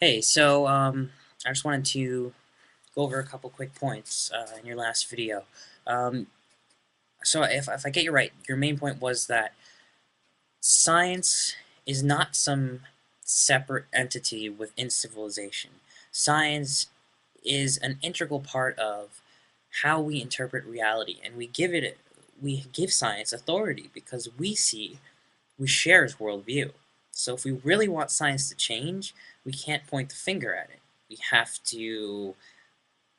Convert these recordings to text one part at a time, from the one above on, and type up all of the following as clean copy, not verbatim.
Hey, I just wanted to go over a couple quick points in your last video. Um, if I get you right, your main point was that science is not some separate entity within civilization. Science is an integral part of how we interpret reality, and we give science authority because we share its worldview. So if we really want science to change, we can't point the finger at it. We have to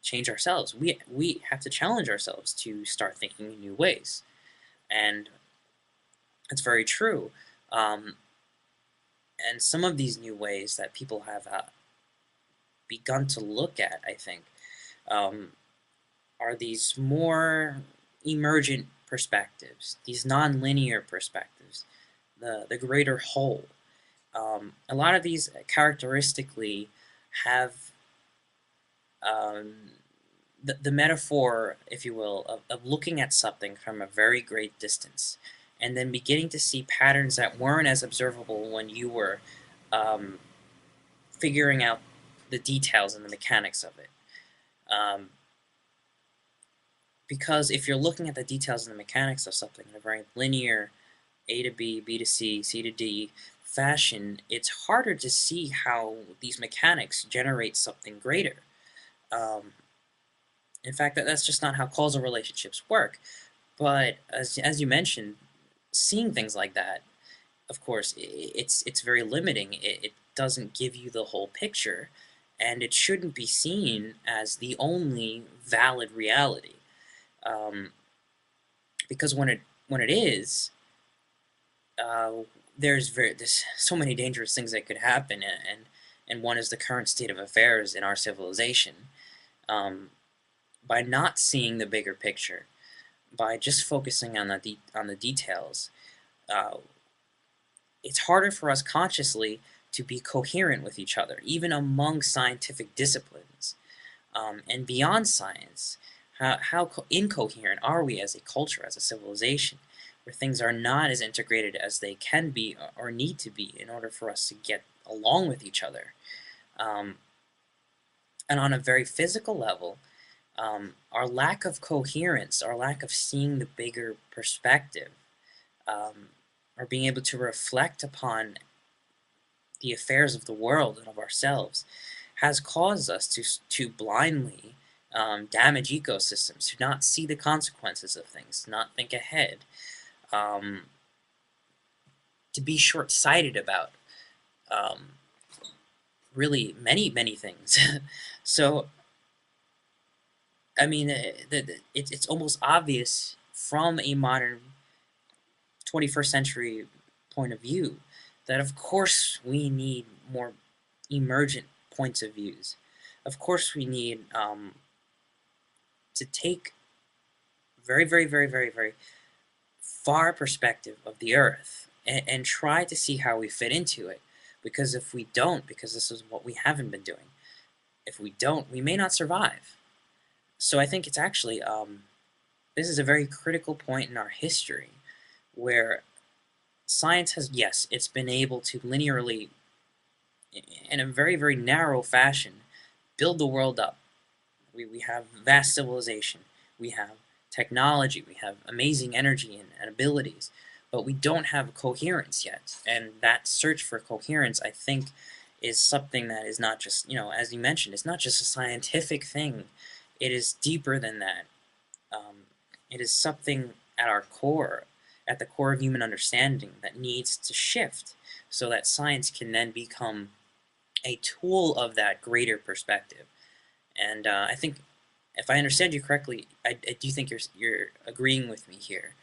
change ourselves. We have to challenge ourselves to start thinking in new ways, and it's very true. Um, and some of these new ways that people have begun to look at, I think, um, are these more emergent perspectives, these nonlinear perspectives, the greater whole. A lot of these characteristically have um, the metaphor, if you will, of looking at something from a very great distance and then beginning to see patterns that weren't as observable when you were um, figuring out the details and the mechanics of it. Um, because if you're looking at the details and the mechanics of something in a very linear A to B, B to C, C to D fashion, it's harder to see how these mechanics generate something greater. Um, in fact, that's just not how causal relationships work. But as you mentioned, seeing things like that, of course, it's very limiting. It doesn't give you the whole picture, and it shouldn't be seen as the only valid reality. Um, because when it is, uh, there's so many dangerous things that could happen, and one is the current state of affairs in our civilization. Um, by not seeing the bigger picture, by just focusing on on the details, uh, it's harder for us consciously to be coherent with each other, even among scientific disciplines. And beyond science, how incoherent are we as a culture, as a civilization, where things are not as integrated as they can be or need to be in order for us to get along with each other? Um, and on a very physical level, our lack of coherence, our lack of seeing the bigger perspective, um, or being able to reflect upon the affairs of the world and of ourselves has caused us to blindly damage ecosystems, to not see the consequences of things, to not think ahead, um, to be short-sighted about um, really many things. So, I mean, it's almost obvious from a modern 21st century point of view that, of course, we need more emergent points of views. Of course, we need to take very far perspective of the Earth and try to see how we fit into it. Because if we don't, because this is what we haven't been doing, if we don't, we may not survive. So I think it's actually this is a very critical point in our history where science has, yes, it's been able to linearly, in a very narrow fashion, build the world up. We have vast civilization. We have technology. We have amazing energy and abilities. But we don't have coherence yet. And that search for coherence, I think, is something that is not just, as you mentioned, it's not just a scientific thing. It is deeper than that. Um, it is something at our core, at the core of human understanding, that needs to shift so that science can then become a tool of that greater perspective. And I think, if I understand you correctly, I do think you're agreeing with me here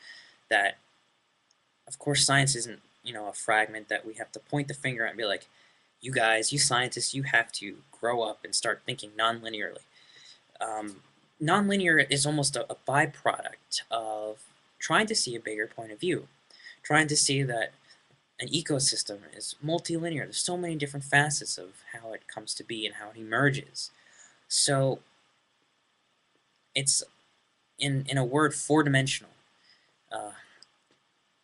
that, of course, science isn't a fragment that we have to point the finger at and be like, you guys, you scientists, you have to grow up and start thinking non-linearly. Um, Non-linear is almost a byproduct of trying to see a bigger point of view, trying to see that an ecosystem is multilinear. There's so many different facets of how it comes to be and how it emerges. So it's, in a word, four-dimensional. Uh,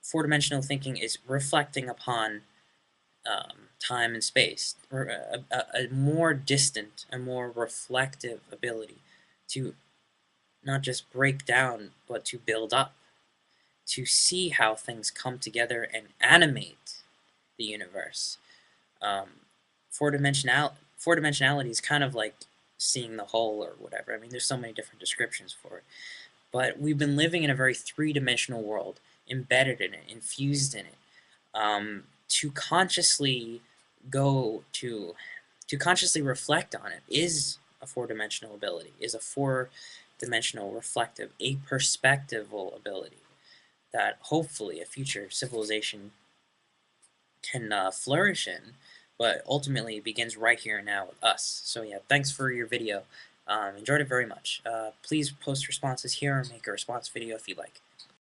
Four-dimensional thinking is reflecting upon time and space, or a more distant, a more reflective ability to not just break down, but to build up, to see how things come together and animate the universe. Um, four dimensionality is kind of like seeing the whole or whatever. I mean, there's so many different descriptions for it. But we've been living in a very three-dimensional world, embedded in it, infused in it. To consciously go to consciously reflect on it is a four-dimensional ability, is a four-dimensional reflective, a perspectival ability that hopefully a future civilization can flourish in, but ultimately it begins right here and now with us. So yeah, thanks for your video. Enjoyed it very much. Please post responses here or make a response video if you like.